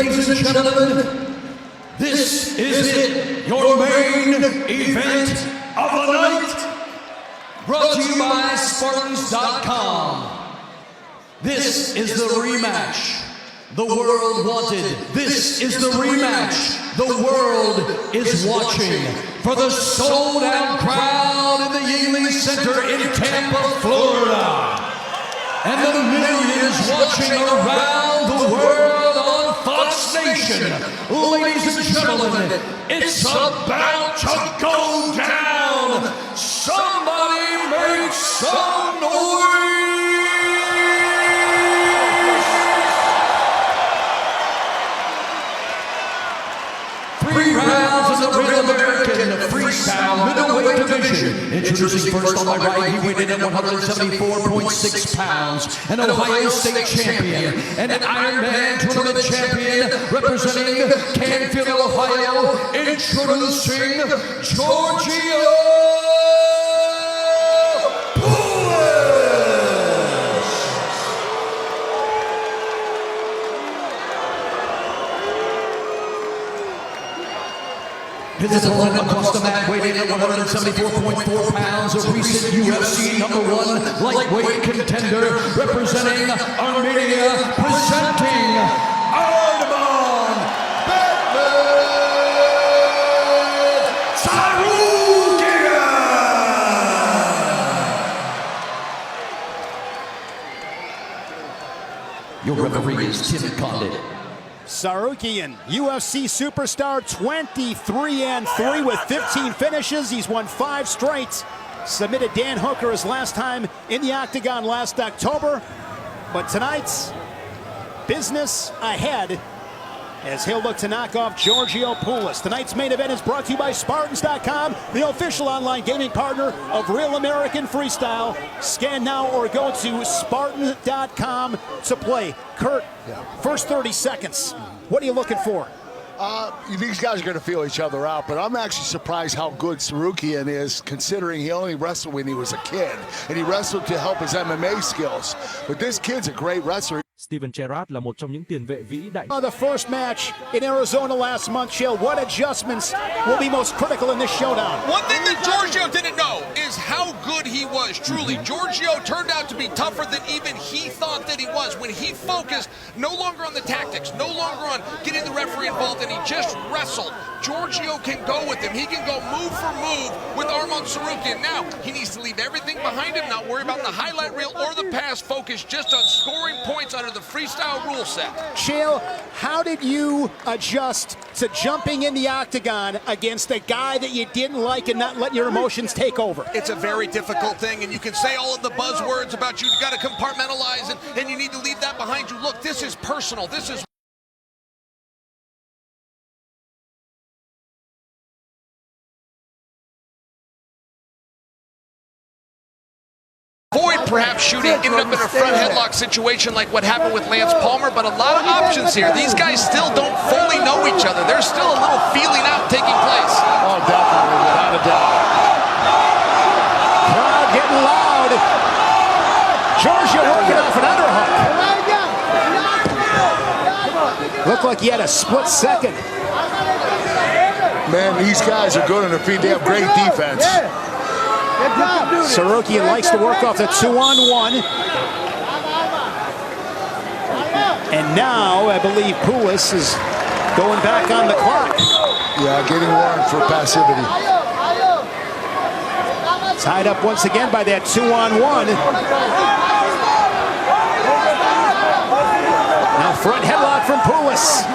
Ladies and gentlemen, this is it, your main event of the night. Brought to you by Spartans.com. This is the rematch the world wanted. This is the rematch the world is watching. For the sold-out crowd in the Yingling Center in Tampa, Florida. And the millions watching around the world on Fox Nation. Ladies and gentlemen, it's about to go down. Somebody make some noise. 3 rounds in the Real American Freestyle Middleweight Division. Introducing first on my right, he weighed in at 174.6 pounds. An Ohio State champion and an Ironman tournament champion representing Canfield, Ohio. Introducing Jordeo. His opponent across the mat, weighing at 174.4 pounds, a recent UFC #1 lightweight contender, representing Armenia, presenting Arman Sarukian. Your referee is Tim Condit. Sarukian, UFC superstar, 23-3 with 15 finishes. He's won 5 straight. Submitted Dan Hooker his last time in the octagon last October. But tonight's business ahead as he'll look to knock off Giorgio Poullas. Tonight's main event is brought to you by Spartans.com, the official online gaming partner of Real American Freestyle. Scan now or go to Spartans.com to play. Kurt, first 30 seconds, what are you looking for? These guys are going to feel each other out, but I'm actually surprised how good Sarukian is, considering he only wrestled when he was a kid, and he wrestled to help his MMA skills. But this kid's a great wrestler. Steven Gerrard là một trong những tiền vệ vĩ đại. The first match in Arizona last month, Chill. What adjustments will be most critical in this showdown? One thing that Giorgio didn't know is how good he was. Truly, Giorgio turned out to be tougher than even he thought that he was. When he focused no longer on the tactics, no longer on getting the referee involved, and he just wrestled. Giorgio can go with him. He can go move for move with Arman Sarukian. Now, he needs to leave everything behind him, not worry about the highlight reel or the pass, focus just on scoring points under the freestyle rule set. Chael, how did you adjust to jumping in the octagon against a guy that you didn't like and not let your emotions take over? It's a very difficult thing, and you can say all of the buzzwords about you got to compartmentalize and you need to leave that behind you. Look, this is personal. This is perhaps shooting, ended up in a front headlock situation like what happened with Lance Palmer, but a lot of options here. These guys still don't fully know each other. There's still a little feeling out taking place. Oh, definitely, without a doubt. Crowd getting loud. Giorgio working off an underhook. Looked like he had a split second. Man, these guys are good on their feet. They have great defense. Sarukian likes to work off the 2-on-1. And now I believe Poullas is going back on the clock. Yeah, getting warned for passivity. Tied up once again by that 2-on-1. Now front headlock from Poullas.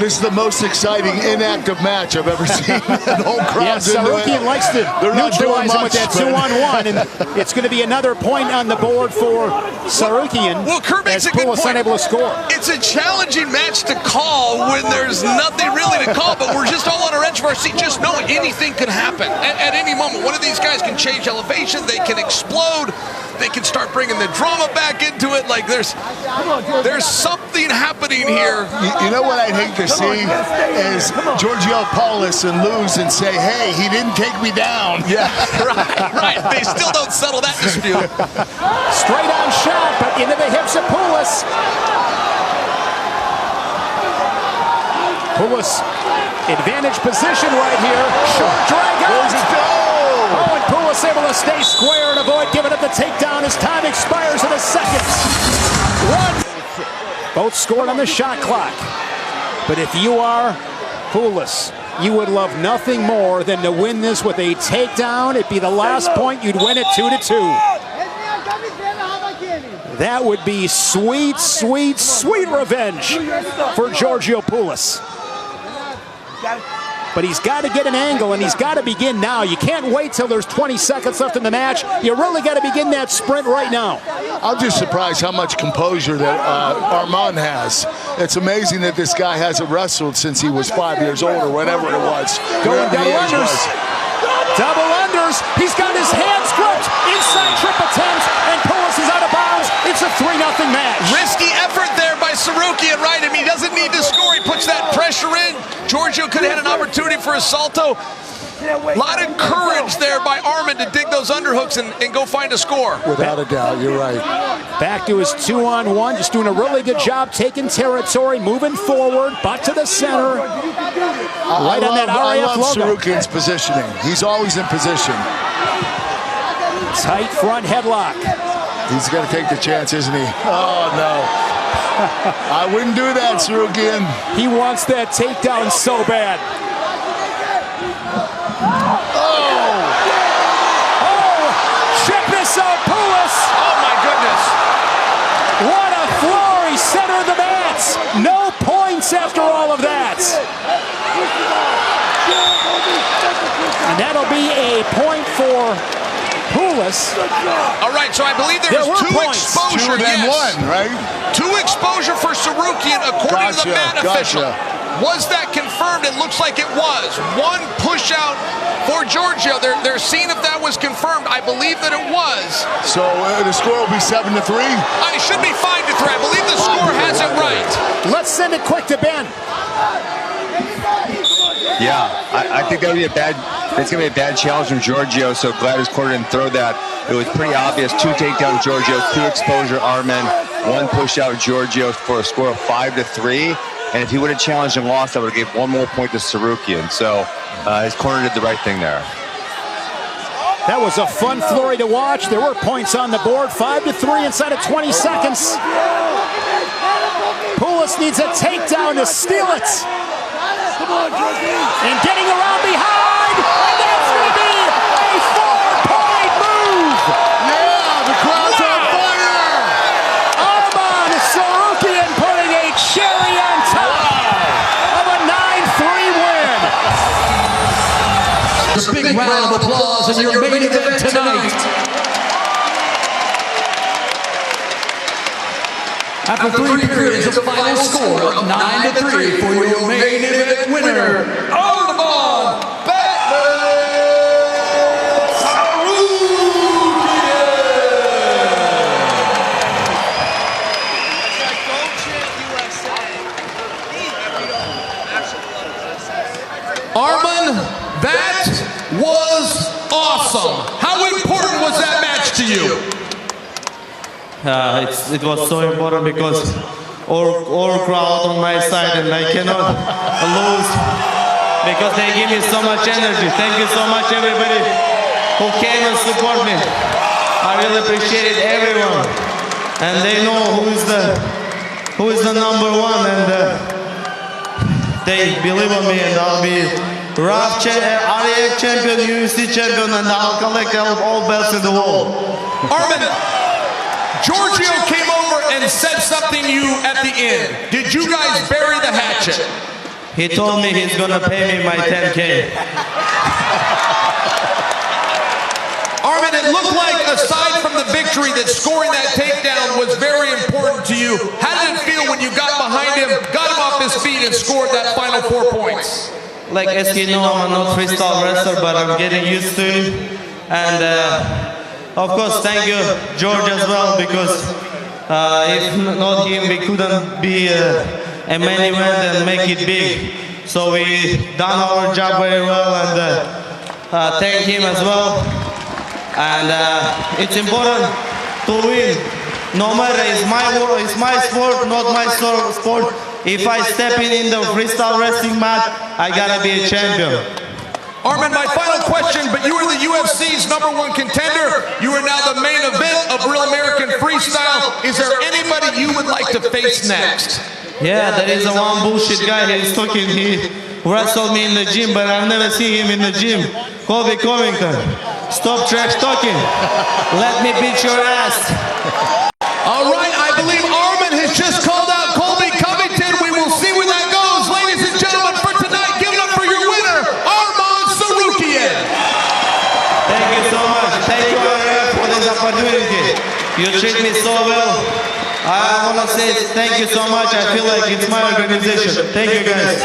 This is the most exciting inactive match I've ever seen. The whole crowd's into it. Sarukian likes to neutralize him with that 2-on-1, and it's going to be another point on the board for Sarukian. Well, Kurt makes a good point. Unable to score. It's a challenging match to call when there's nothing really to call, but we're just all on our edge of our seat, just knowing anything could happen at any moment. One of these guys can change elevation, they can explode. they can start bringing the drama back into it. Like there's something happening here. You know what I'd hate to see is Giorgio Poullas and lose and say, hey, he didn't take me down. Yeah, right. They still don't settle that dispute. Straight on shot, but into the hips of Poullas. Poullas, advantage position right here. Short drag out. Oh, and Poullas able to stay square and avoid giving up the takedown as time expires in a second. One. Both scored on the shot clock. But if you are Poullas, you would love nothing more than to win this with a takedown. It'd be the last point. You'd win it 2-2. That would be sweet, sweet, sweet revenge for Giorgio Poullas. But he's got to get an angle, and he's got to begin now. You can't wait till there's 20 seconds left in the match. You really got to begin that sprint right now. I'm just surprised how much composure that Arman has. It's amazing that this guy hasn't wrestled since he was 5 years old or whatever it was. Going double unders. Double unders. He's got his hands gripped. Inside trip attempt, and Poullas is out of bounds. It's a 3-0 match. Risky effort there by Sarukian, right? I mean, he doesn't need to score. He puts that pressure in. Giorgio could have had an opportunity for a salto. A lot of courage there by Arman to dig those underhooks and go find a score. Without a doubt, you're right. Back to his 2-on-1, just doing a really good job taking territory, moving forward, back to the center. Right on that RAF I love logo. Sarukian's positioning. He's always in position. Tight front headlock. He's going to take the chance, isn't he? Oh, no. I wouldn't do that, Sarukian. He wants that takedown so bad. Check this out, Poullas. Oh, my goodness. What a floor. He's center of the mats. No points after all of that. And that'll be a point for Poullas. All right, so I believe there was two exposure. Two and one, right? Two exposure for Sarukian according to the mat official. Was that confirmed? It looks like it was. One push out for Giorgio. They're seeing if that was confirmed. I believe that it was. So the score will be 7-3? It should be 5-3. I believe the score has it right. Let's send it quick to Ben. Yeah, I think that would be it's going to be a bad challenge from Giorgio, so glad his corner didn't throw that. It was pretty obvious. 2 takedowns Giorgio, 2 exposure Arman, 1 push out Giorgio for a score of 5-3. And if he would have challenged and lost, I would have gave 1 more point to Sarukian. So his corner did the right thing there. That was a fun flurry to watch. There were points on the board. 5-3 inside of 20 seconds. Poullas needs a takedown to steal it. And getting around behind. And that's going to be a 4-point move. Yeah, the crowd's on fire. Arman Sarukian putting a cherry on top of a 9-3 win. A big round of applause in your main event tonight. After 3 periods, a final score of 9-3 for your main event winner, Arman Arman, that was awesome. How important was that match to you? It was so important because all crowd on my side and I cannot lose because they give me so much energy. Thank you so much everybody who came and support me. I really appreciate everyone, and they know who is the number one, and they believe in me, and I'll be RAF champion, UFC champion, and I'll collect all belts in the world. Arman, Giorgio came over and said something to you at the end. Did you guys bury the hatchet? He told me he's gonna pay me my 10K. Arman, it looked like, aside from the victory, that scoring that takedown was very important to you. How did it feel when you got behind him, got him off his feet, and scored that final 4 points? Like, as you know, I'm not freestyle wrestler, but I'm getting used to it. And of course, thank you, George, as well, because if not him, we couldn't be a main event and make it big. So we done our job very well, and thank him as well. And it's important to win. No matter, it's my sport, not my sport. If I step in the freestyle wrestling mat, I gotta be a champion. Arman, my final question, but you are the UFC's #1 contender. You are now the main event of Real American Freestyle. Is there anybody you would like to face next? Yeah, there is a one bullshit guy. He's talking. He wrestled me in the gym, but I've never seen him in the gym. Colby Covington, stop trash talking. Let me beat your ass. All right, I believe Arman has just called out Colby Covington. We will see where that goes. Ladies and gentlemen, for tonight, give it up for your winner, Arman Tsarukyan. Thank you so much. Thank you, Arman, for this opportunity. You treat me so well. I want to say thank you so much. I feel like it's my organization. Thank you, guys.